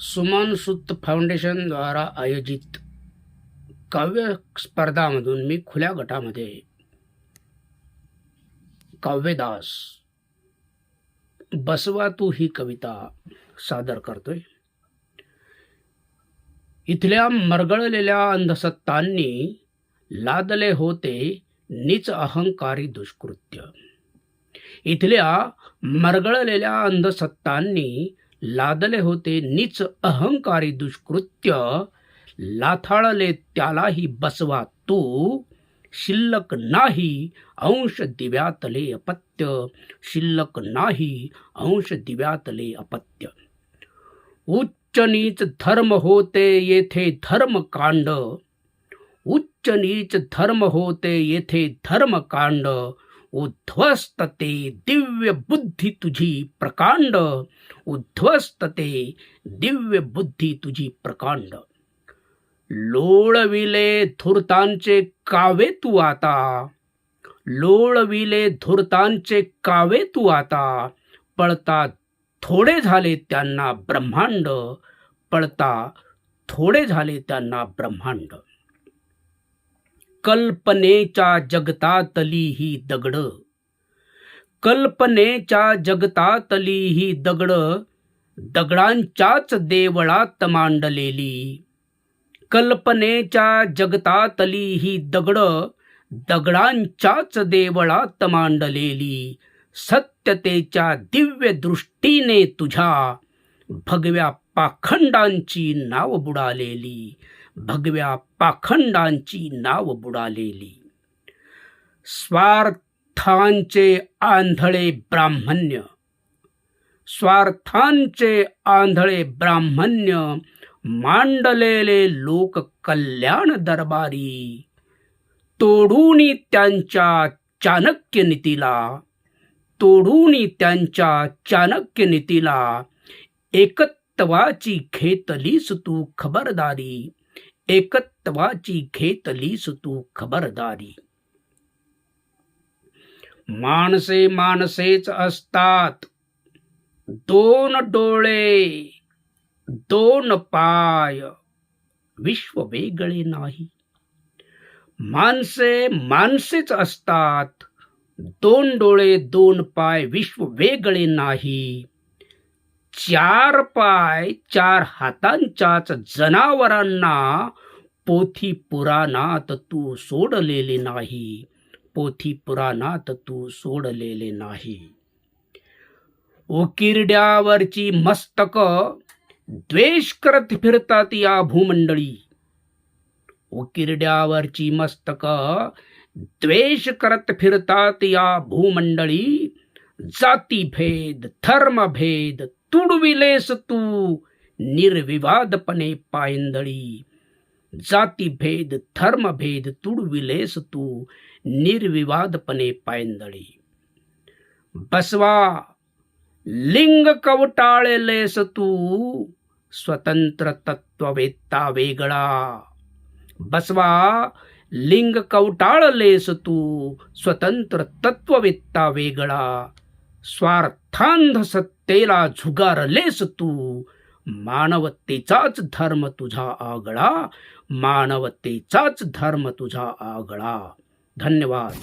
सुमन सुत फाउंडेशन द्वारा आयोजित काव्य स्पर्धामधून मी खुल्या गटामध्ये काव्यदास बसवा तू ही कविता सादर करतोय. इथल्या मरगळलेल्या अंधसत्तांनी लादले होते नीच अहंकारी दुष्कृत्य. इथल्या मरगळलेल्या अंधसत्तांनी लादले होते नीच अहंकारी दुष्कृत्य. लाथाळले त्यालाही बसवा तू, शिल्लक नाही अंश दिव्यातले अपत्य. शिल्लक नाही अंश दिव्यातले अपत्य. उच्च नीच धर्म होते येथे धर्मकांड. उच्च नीच धर्म होते येथे धर्मकांड. उद्ध्वस्त ते दिव्य बुद्धी तुझी प्रकांड. उद्ध्वस्त ते दिव्य बुद्धी तुझी प्रकांड. लोळविले धूर्तांचे कावे तू आता. लोळविले धूर्तांचे कावे तू आता. पळता थोडे झाले त्यांना ब्रह्मांड. पळता थोडे झाले त्यांना ब्रह्मांड. कल्पनेच्या जगतातली ही दगड. कल्पनेच्या जगतातली ही दगड. दगडांच्याच देवळात मांडलेली. कल्पनेच्या जगतातली ही दगड. दगडांच्याच देवळात मांडलेली. सत्यतेच्या दिव्य दृष्टीने तुझ्या भगव्या पाखंडांची नाव बुडालेली. भगव्या पाखंडांची नाव बुडालेली. स्वार्थांचे आंधळे ब्राह्मण्य. स्वार्थांचे आंधळे ब्राह्मण्य. मांडलेले लोक कल्याण दरबारी. तोडूनी त्यांच्या चाणक्य नीतीला. तोडूनी त्यांच्या चाणक्य नीतीला. एकत्वाची घेतलीस तू खबरदारी. एकत्वाची घेतलीस तू खबरदारी. माणसे माणसेच असतात. दोन डोळे दोन पाय विश्व वेगळे नाही. माणसे माणसेच असतात. दोन डोळे दोन पाय विश्व वेगळे नाही. चार पाय चार हातांच्याच जनावरांना पोथी पुराणात तू सोडलेले नाही. पोथी पुराणात तू सोडलेले नाही. उकिरड्यावरची मस्तक द्वेष करत फिरतात या भूमंडळी. उकिरड्यावरची मस्तक द्वेष करत फिरतात या भूमंडळी. जातीभेद धर्मभेद तुडविलेस तू निर्विवादपणे पायंदळी. जातीभेद धर्मभेद तुडविलेस तू निर्विवादपणे पायंदळी. बसवा लिंग कवटाळलेस तू स्वतंत्र तत्ववेत्ता वेगळा. बसवा लिंग कवटाळलेस तू स्वतंत्र तत्ववेत्ता वेगळा. स्वार्थांध सत्तेला झुगारलेस तू. मानवतेचाच धर्म तुझा आगळा. मानवतेचाच धर्म तुझा आगळा. धन्यवाद.